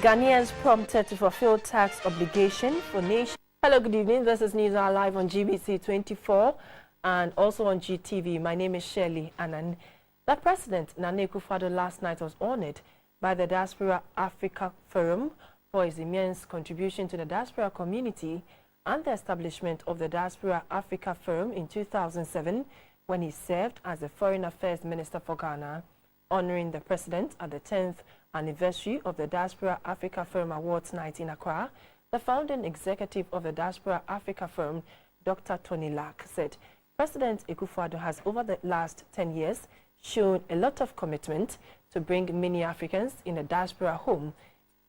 Ghanaians prompted to fulfill tax obligation for nation. Hello, good evening. This is News Hour live on GBC24 and also on GTV. My name is Shirley Anan. The President, Nana Akufo-Addo, last night was honored by the Diaspora Africa Forum for his immense contribution to the diaspora community and the establishment of the Diaspora Africa Forum in 2007 when he served as the Foreign Affairs Minister for Ghana. Honoring the President at the 10th anniversary of the Diaspora Africa Forum Awards night in Accra, the founding executive of the Diaspora Africa Forum, Dr. Tony Lack, said President Akufo-Addo has over the last 10 years shown a lot of commitment to bring many Africans in the diaspora home,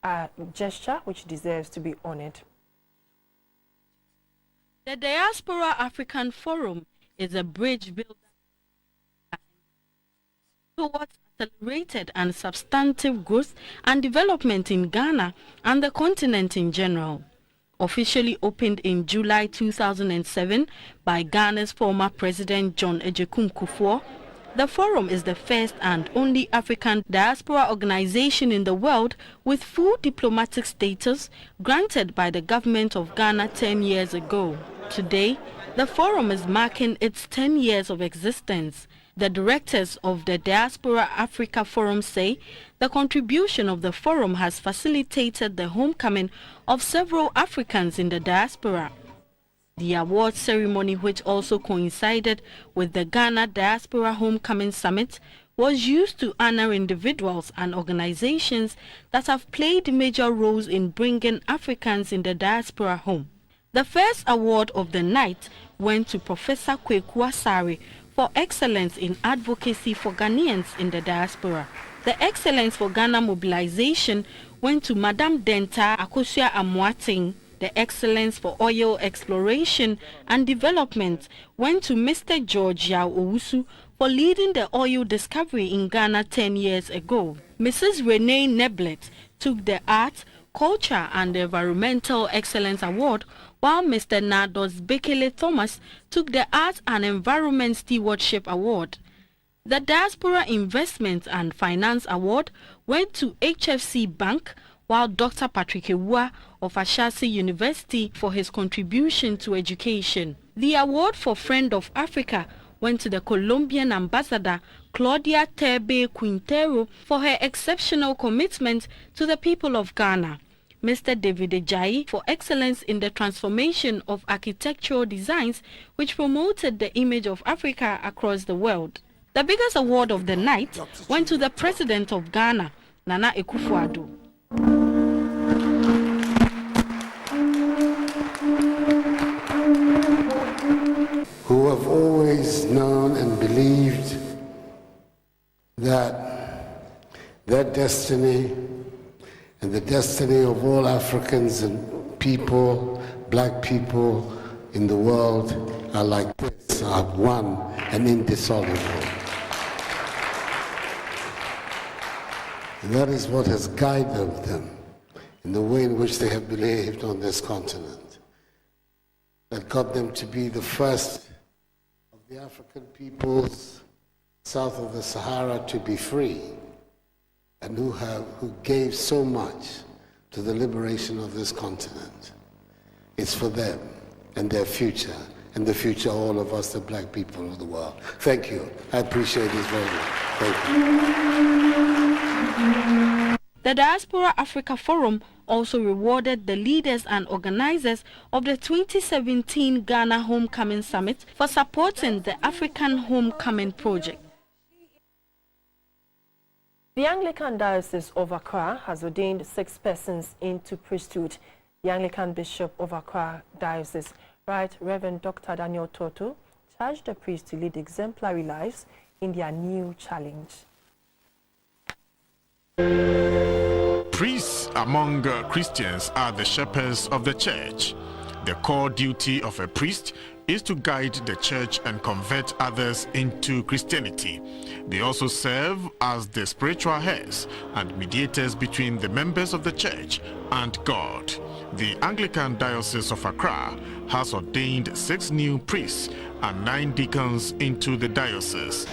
a gesture which deserves to be honored. The Diaspora African Forum is a bridge builder towards accelerated and substantive growth and development in Ghana and the continent in general. Officially opened in July 2007 by Ghana's former President John Agyekum Kufuor, the forum is the first and only African diaspora organization in the world with full diplomatic status granted by the government of Ghana 10 years ago. Today, the forum is marking its 10 years of existence. The directors of the Diaspora Africa Forum say the contribution of the forum has facilitated the homecoming of several Africans in the diaspora. The award ceremony, which also coincided with the Ghana Diaspora Homecoming Summit, was used to honor individuals and organizations that have played major roles in bringing Africans in the diaspora home. The first award of the night went to Professor Kweku Asare for excellence in advocacy for Ghanaians in the diaspora. The excellence for Ghana mobilization went to Madame Denta Akosua Amoating. The excellence for oil exploration and development went to Mr. George Yao Owusu for leading the oil discovery in Ghana 10 years ago. Mrs. Renee Neblet took the Art, Culture and Environmental Excellence Award, while Mr. Nados Bekele Thomas took the Art and Environment Stewardship Award. The Diaspora Investment and Finance Award went to HFC Bank, while Dr. Patrick Ewua of Ashasi University for his contribution to education. The award for Friend of Africa went to the Colombian ambassador Claudia Terbe Quintero for her exceptional commitment to the people of Ghana. Mr. David Ejayi for excellence in the transformation of architectural designs, which promoted the image of Africa across the world. The biggest award of the night went to the President of Ghana, Nana Akufo-Addo. Who have always known and believed that their destiny and the destiny of all Africans and people, black people in the world are like this, are one and indissoluble. And that is what has guided them in the way in which they have behaved on this continent. That got them to be the first of the African peoples south of the Sahara to be free, and who gave so much to the liberation of this continent. It's for them and their future, and the future of all of us, the black people of the world. Thank you. I appreciate this very much. Thank you. The Diaspora Africa Forum also rewarded the leaders and organizers of the 2017 Ghana Homecoming Summit for supporting the African Homecoming Project. The Anglican Diocese of Accra has ordained 6 persons into priesthood. The Anglican Bishop of Accra Diocese, Right Reverend Dr. Daniel Toto, charged the priests to lead exemplary lives in their new challenge. Priests among Christians are the shepherds of the church. The core duty of a priest is to guide the church and convert others into Christianity. They also serve as the spiritual heads and mediators between the members of the church and God. The Anglican Diocese of Accra has ordained 6 new priests and 9 deacons into the diocese.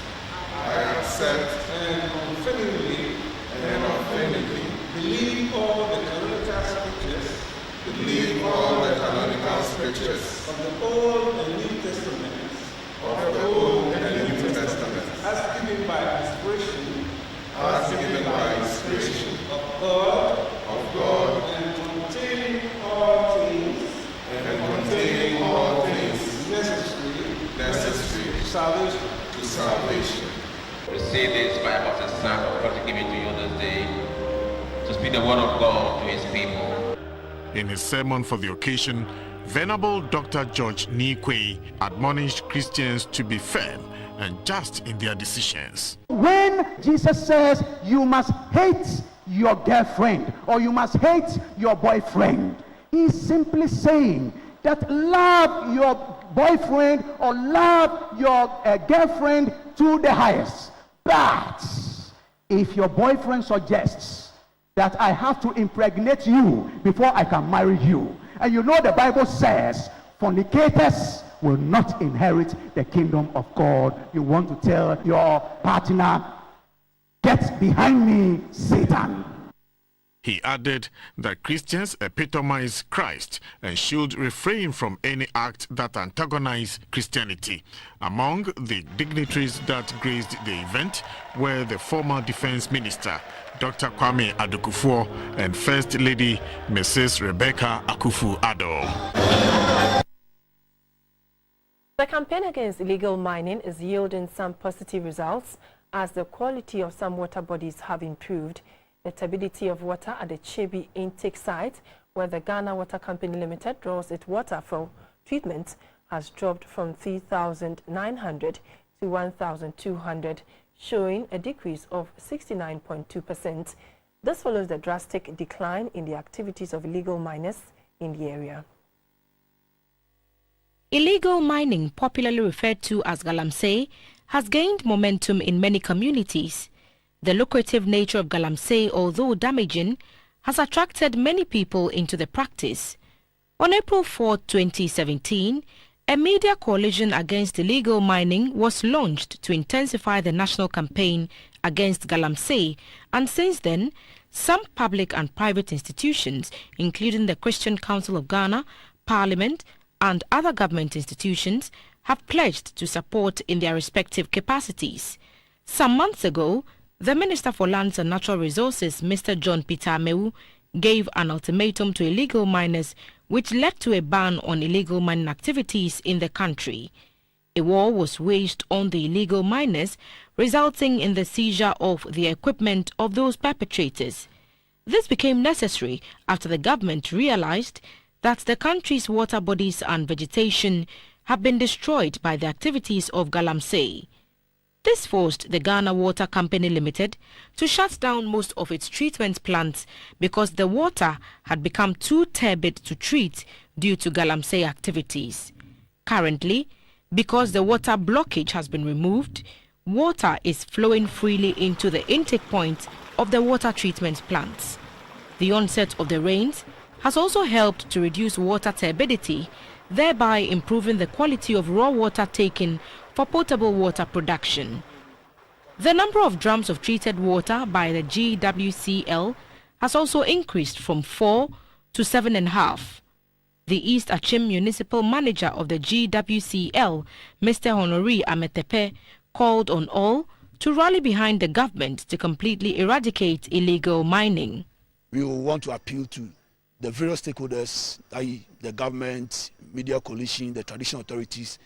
I accept and confidently and unfeignedly believe all the of the Old and New Testaments, as given by inspiration, of God, and containing all things necessary to salvation. We say this by Apostle Sam, God given to you this day, to speak the word of God to his people. In his sermon for the occasion, Venerable Dr. George Nikwe admonished Christians to be firm and just in their decisions. When Jesus says you must hate your girlfriend or you must hate your boyfriend, he's simply saying that love your boyfriend or love your girlfriend to the highest. But if your boyfriend suggests that I have to impregnate you before I can marry you, and you know the Bible says fornicators will not inherit the kingdom of God, you want to tell your partner, get behind me, Satan. He added that Christians epitomize Christ and should refrain from any act that antagonize Christianity. Among the dignitaries that graced the event were the former Defense Minister, Dr. Kwame Adukufuor, and First Lady Mrs. Rebecca Akufo-Addo. The campaign against illegal mining is yielding some positive results as the quality of some water bodies have improved. The turbidity of water at the Chebi intake site, where the Ghana Water Company Limited draws its water for treatment, has dropped from 3,900 to 1,200, showing a decrease of 69.2%. This follows the drastic decline in the activities of illegal miners in the area. Illegal mining, popularly referred to as galamsey, has gained momentum in many communities. The lucrative nature of galamsey, although damaging, has attracted many people into the practice. On April 4, 2017, a media coalition against illegal mining was launched to intensify the national campaign against galamsey, and since then, some public and private institutions, including the Christian Council of Ghana, Parliament, and other government institutions, have pledged to support in their respective capacities. Some months ago, the Minister for Lands and Natural Resources, Mr. John Peter Amewu, gave an ultimatum to illegal miners, which led to a ban on illegal mining activities in the country. A war was waged on the illegal miners, resulting in the seizure of the equipment of those perpetrators. This became necessary after the government realized that the country's water bodies and vegetation have been destroyed by the activities of galamsey. This forced the Ghana Water Company Limited to shut down most of its treatment plants because the water had become too turbid to treat due to galamsey activities. Currently, because the water blockage has been removed, water is flowing freely into the intake point of the water treatment plants. The onset of the rains has also helped to reduce water turbidity, thereby improving the quality of raw water taken for potable water production. The number of drums of treated water by the GWCL has also increased from 4 to 7.5. The East Achim Municipal Manager of the GWCL, Mr. Honori Ametepe, called on all to rally behind the government to completely eradicate illegal mining. We will want to appeal to the various stakeholders, i.e. the government, media coalition, the traditional authorities,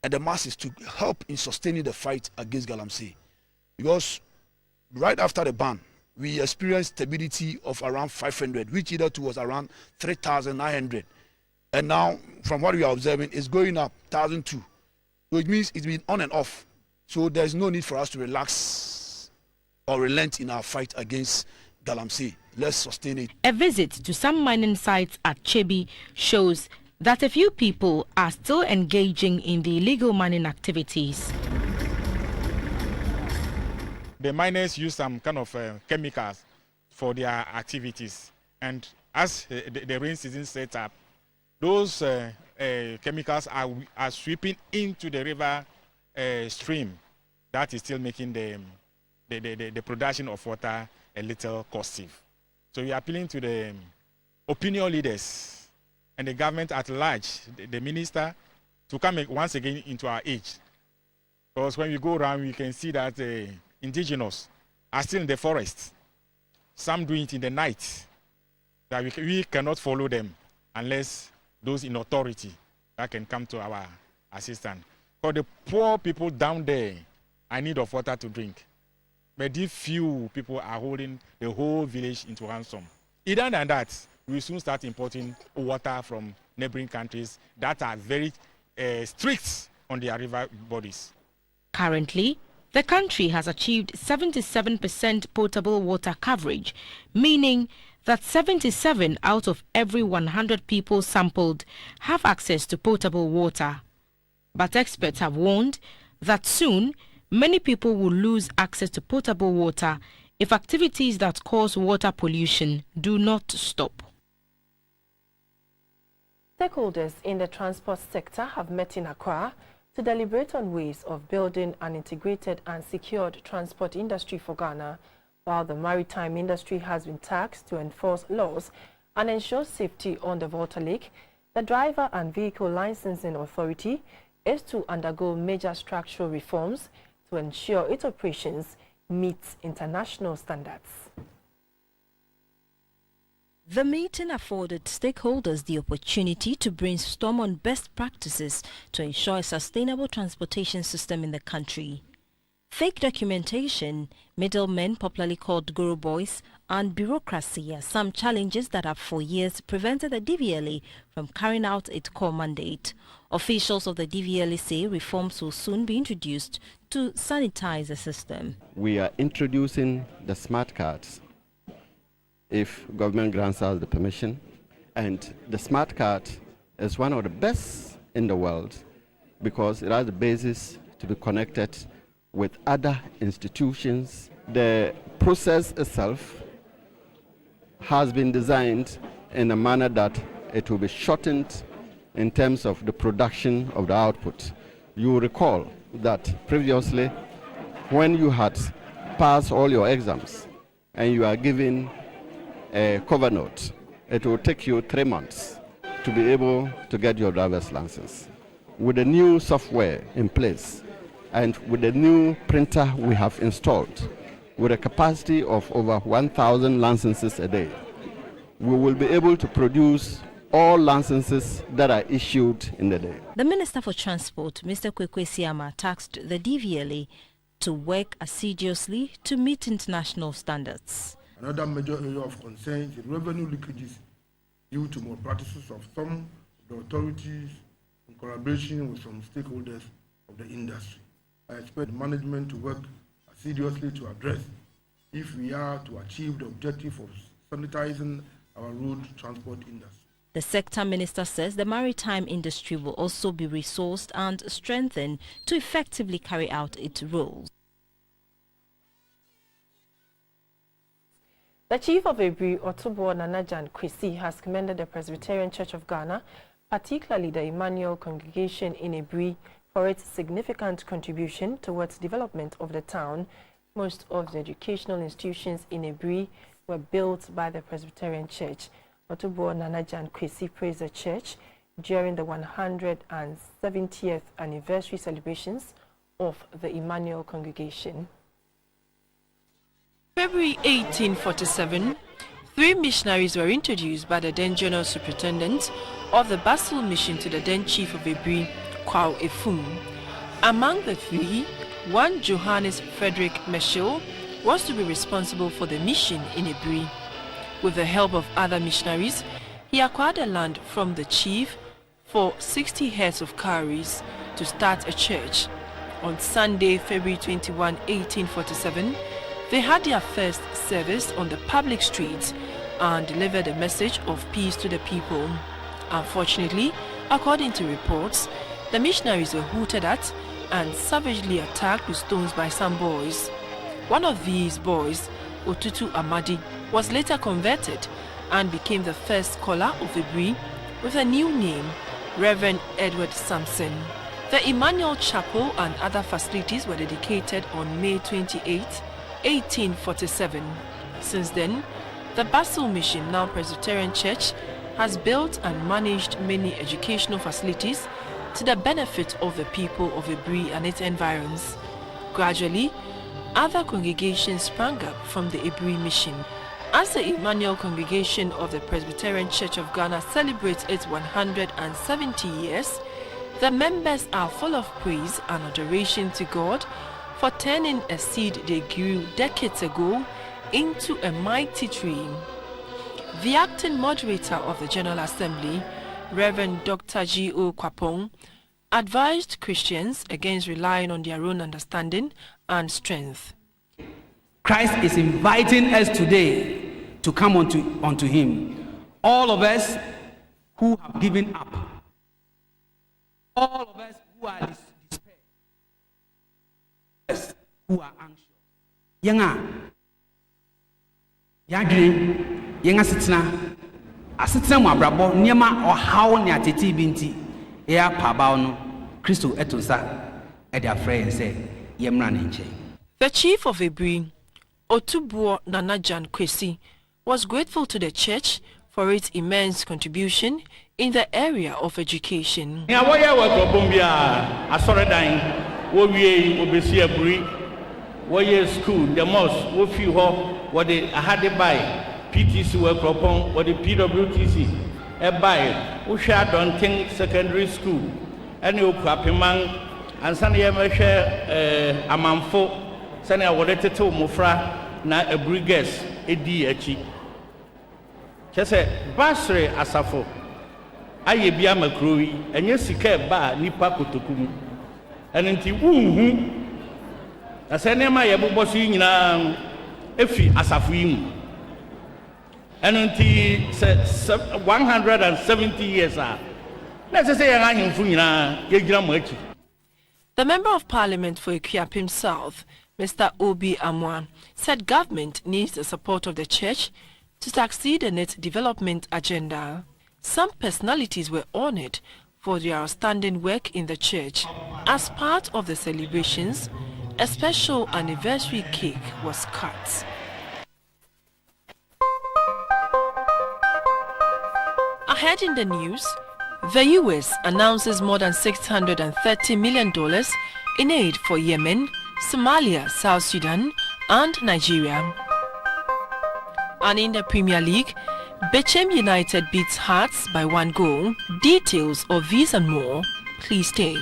and the masses to help in sustaining the fight against galamsey. Because right after the ban, we experienced stability of around 500, which hitherto was around 3,900. And now, from what we are observing, it's going up 1,002. So it means it's been on and off. So there's no need for us to relax or relent in our fight against galamsey. Let's sustain it. A visit to some mining sites at Chebi shows that a few people are still engaging in the illegal mining activities. The miners use some kind of chemicals for their activities, and as the rain season sets up, those chemicals are sweeping into the river stream. That is still making the production of water a little costly. So we are appealing to the opinion leaders and the government at large, the minister, to come once again into our age. Because when we go around, we can see that indigenous are still in the forest. Some do it in the night. That we cannot follow them unless those in authority that can come to our assistance. For the poor people down there are in need of water to drink. But these few people are holding the whole village into ransom. Other than that, we will soon start importing water from neighboring countries that are very strict on their river bodies. Currently, the country has achieved 77% potable water coverage, meaning that 77 out of every 100 people sampled have access to potable water. But experts have warned that soon many people will lose access to potable water if activities that cause water pollution do not stop. Stakeholders in the transport sector have met in Accra to deliberate on ways of building an integrated and secured transport industry for Ghana. While the maritime industry has been tasked to enforce laws and ensure safety on the Volta Lake, the Driver and Vehicle Licensing Authority is to undergo major structural reforms to ensure its operations meet international standards. The meeting afforded stakeholders the opportunity to brainstorm on best practices to ensure a sustainable transportation system in the country. Fake documentation, middlemen popularly called guru boys, and bureaucracy are some challenges that have for years prevented the DVLA from carrying out its core mandate. Officials of the DVLA say reforms will soon be introduced to sanitize the system. We are introducing the smart cards if government grants us the permission, and the smart card is one of the best in the world because it has the basis to be connected with other institutions. The process itself has been designed in a manner that it will be shortened in terms of the production of the output. You will recall that previously when you had passed all your exams and you are given a cover note, it will take you 3 months to be able to get your driver's license. With the new software in place and with the new printer we have installed, with a capacity of over 1,000 licenses a day, we will be able to produce all licenses that are issued in the day. The Minister for Transport, Mr. Kwekwe Siama, tasked the DVLA to work assiduously to meet international standards. Another major area of concern is revenue leakages due to more practices of some of the authorities in collaboration with some stakeholders of the industry. I expect the management to work assiduously to address if we are to achieve the objective of sanitizing our road transport industry. The sector minister says the maritime industry will also be resourced and strengthened to effectively carry out its roles. The Chief of Ebri, Otubo Nanajan Kwesi, has commended the Presbyterian Church of Ghana, particularly the Emmanuel congregation in Ebri, for its significant contribution towards development of the town. Most of the educational institutions in Ebri were built by the Presbyterian Church. Otubo Nanajan Kwesi praised the church during the 170th anniversary celebrations of the Emmanuel congregation. February 1847, 3 missionaries were introduced by the then General Superintendent of the Basel Mission to the then Chief of Ebri, Kwao Efum. Among the 3, one Johannes Frederick Michel was to be responsible for the mission in Ebri. With the help of other missionaries, he acquired the land from the chief for 60 heads of cowries to start a church. On Sunday, February 21, 1847, they had their first service on the public streets and delivered a message of peace to the people. Unfortunately, according to reports, the missionaries were hooted at and savagely attacked with stones by some boys. One of these boys, Otutu Amadi, was later converted and became the first scholar of Ebri with a new name, Reverend Edward Sampson. The Emmanuel Chapel and other facilities were dedicated on May 28, 1847. Since then, the Basel Mission, now Presbyterian Church, has built and managed many educational facilities to the benefit of the people of Ebri and its environs. Gradually, other congregations sprang up from the Ebri mission. As the Emmanuel congregation of the Presbyterian Church of Ghana celebrates its 170 years, the members are full of praise and adoration to God for turning a seed they grew decades ago into a mighty tree. The acting moderator of the General Assembly, Reverend Dr. G.O. Kwapong, advised Christians against relying on their own understanding and strength. Christ is inviting us today to come unto him. All of us who have given up, all of us who are despair, who are anxious. Yenga asitena mu abrabo niema ohaw ne atete binti ya pabao no Kristo etonsa e dia frɛ sɛ yemra ne nche. The chief of Ebri, Otubuo Nanajan Kwesi, was grateful to the church for its immense contribution in the area of education. Ya woya wa krobombia asoredan wo wie obesi Ebri wo ye school the mosque wo fi ho wo de ahade bai PTC were propon or the PWTC a buy who share Donting Secondary School and you Papiman and Sunny Emershe a manfo Sunny awarded to Mufra na a brigas a DH. Just a Basre Asafo Aye Bia Macrui and yes, he kept by Nipa Kutukum and until as any my Abubosi na Efi Asafim. And until 170 years let's say the Member of Parliament for Ikuapim South, Mr. Obi Amwa, said government needs the support of the church to succeed in its development agenda. Some personalities were honored for their outstanding work in the church. As part of the celebrations, a special anniversary cake was cut. Ahead in the news, the U.S. announces more than $630 million in aid for Yemen, Somalia, South Sudan, and Nigeria. And in the Premier League, Bechem United beats Hearts by 1 goal. Details of these and more, please stay.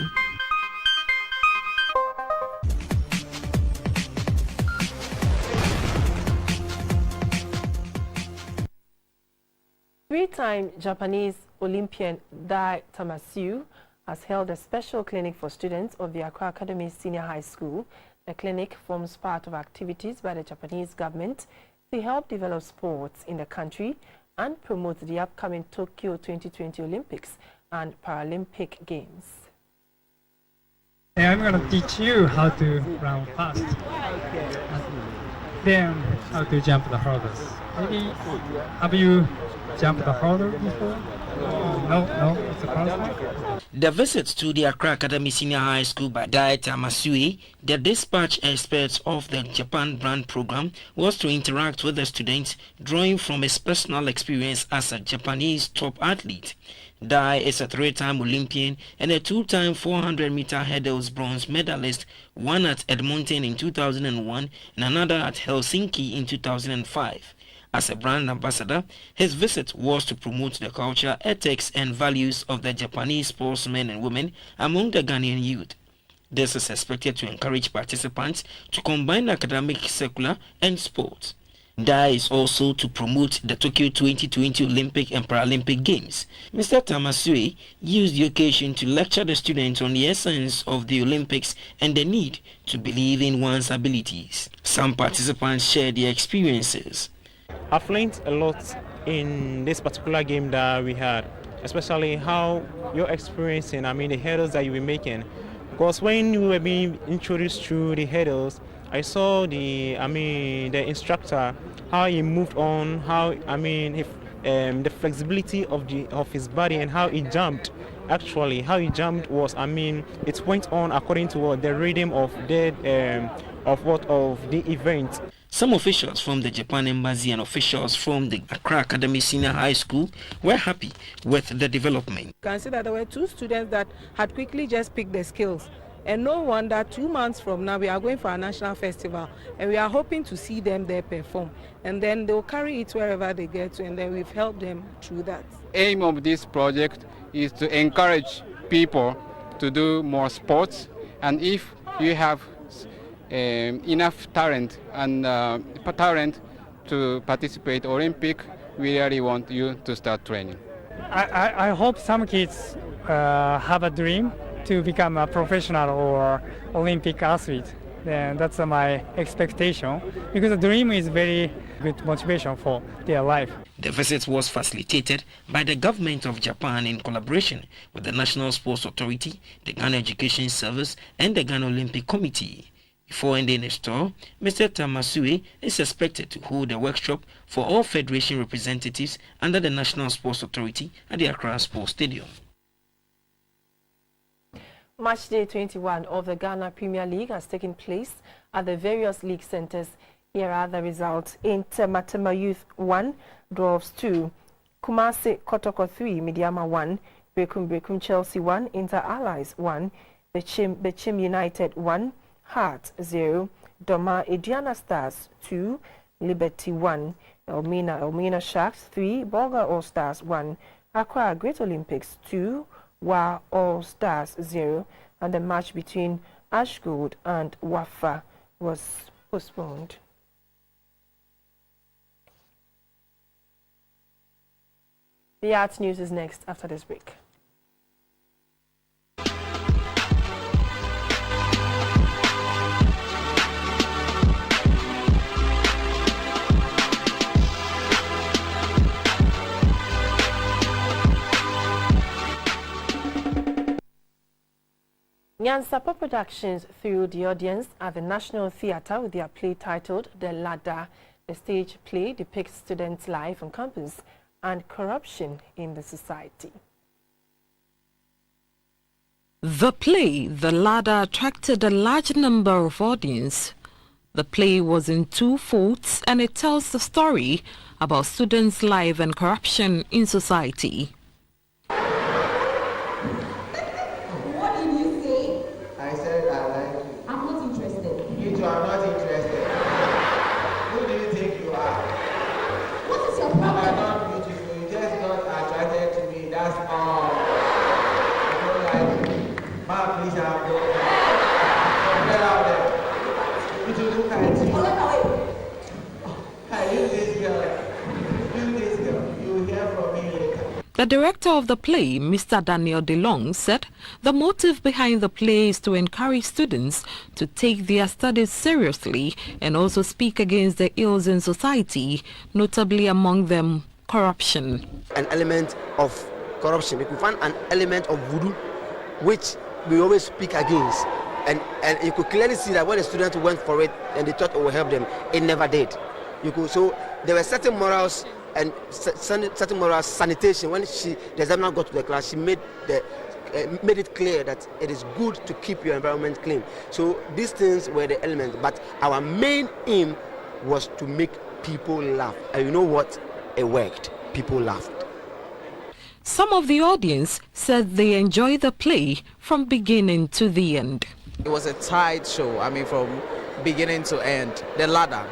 Three-time Japanese Olympian Dai Tamasiu has held a special clinic for students of the Accra Academy Senior High School. The clinic forms part of activities by the Japanese government to help develop sports in the country and promote the upcoming Tokyo 2020 Olympics and Paralympic Games. Hey, I'm going to teach you how to run fast. Then how to jump the hurdles. Maybe have you jumped the hurdle before? No, it's the first one. The visit to the Accra Academy Senior High School by Dai Tamasui, the dispatch experts of the Japan brand program, was to interact with the students, drawing from his personal experience as a Japanese top athlete. Dai is a 3-time Olympian and a 2-time 400-meter hurdles bronze medalist, one at Edmonton in 2001 and another at Helsinki in 2005. As a brand ambassador, his visit was to promote the culture, ethics and values of the Japanese sportsmen and women among the Ghanaian youth. This is expected to encourage participants to combine academic, secular and sports. Dai is also to promote the Tokyo 2020 Olympic and Paralympic Games. Mr. Tamasui used the occasion to lecture the students on the essence of the Olympics and the need to believe in one's abilities. Some participants shared their experiences. I've learned a lot in this particular game that we had, especially how you're experiencing, the hurdles that you were making. Because when you were being introduced to the hurdles, I saw the instructor, how he moved on, how, the flexibility of his body and how he jumped. Actually, how he jumped was, it went on according to the rhythm of the event. Some officials from the Japan Embassy and officials from the Accra Academy Senior High School were happy with the development. You can see that there were 2 students that had quickly just picked their skills. And no wonder 2 months from now we are going for a national festival and we are hoping to see them there perform. And then they'll carry it wherever they get to, and then we've helped them through that. Aim of this project is to encourage people to do more sports, and if you have enough talent and talent to participate Olympic, we really want you to start training. I hope some kids have a dream to become a professional or Olympic athlete. Then that's my expectation, because the dream is very good motivation for their life. The visit was facilitated by the government of Japan in collaboration with the National Sports Authority, the Ghana Education Service, and the Ghana Olympic Committee. Before ending his tour, Mr. Tamasue is expected to hold a workshop for all federation representatives under the National Sports Authority at the Accra Sports Stadium. Match day 21 of the Ghana Premier League has taken place at the various league centers. Here are the results. Inter Matema Youth 1, Dwarfs 2, Kumasi Kotoko 3, Midiama 1, Brekum Chelsea 1, Inter Allies 1, Bechim United 1, Heart 0, Doma Ediana Stars 2, Liberty 1, Elmina Sharks 3, Bolga All Stars 1, Accra Great Olympics 2, Wa All Stars 0, and the match between Ashgold and Wafa was postponed. The arts news is next after this break. Nyansapa Productions thrilled the audience at the National Theatre with their play titled The Ladder. The stage play depicts students' life on campus and corruption in the society. The play, The Ladder, attracted a large number of audience. The play was in 2 folds and it tells the story about students' life and corruption in society. I'm not interested. Who do you think you are? What is your problem? I'm not beautiful. You just got attracted to me. That's all. I don't like you. Ma, please, I'm going. Get out there. You do look at you. Hey, you this girl. You this girl. You will hear from me later. The director of the play, Mr. Daniel DeLong, said the motive behind the play is to encourage students to take their studies seriously and also speak against the ills in society, notably among them corruption. An element of corruption. We find an element of voodoo, which we always speak against. And you could clearly see that when the students went for it and they thought it would help them, it never did. So there were certain morals and certain moral sanitation. When the examiner got to the class, she made it clear that it is good to keep your environment clean. So these things were the elements, but our main aim was to make people laugh. And you know what? It worked. People laughed. Some of the audience said they enjoyed the play from beginning to the end. It was a tight show, from beginning to end. The Ladder.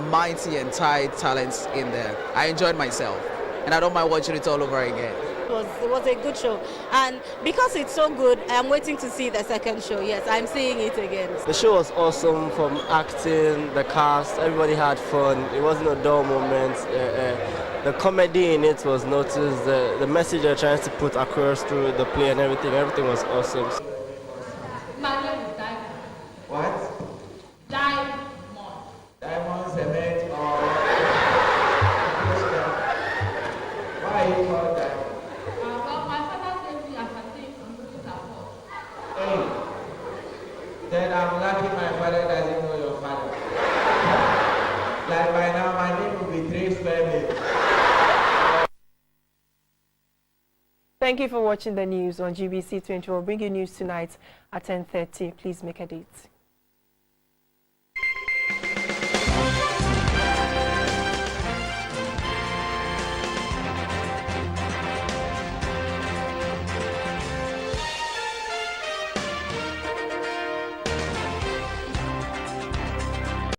Mighty and tight talents in there. I enjoyed myself and I don't mind watching it all over again. It was a good show, and because it's so good, I'm waiting to see the second show. Yes, I'm seeing it again. The show was awesome, from acting, the cast, everybody had fun. It wasn't a dull moment. The comedy in it was noticed, the message they're trying to put across through the play and everything was awesome. My name is Diamond. What? Diamond. Diamond cement or why are you called that? Well, my father sent me as a thing from looking at work. Hey, then I'm lucky my father doesn't know your father. Like by now, my name will be 3 square meters. Thank you for watching the news on GBC24. We'll bring you news tonight at 10:30. Please make a date.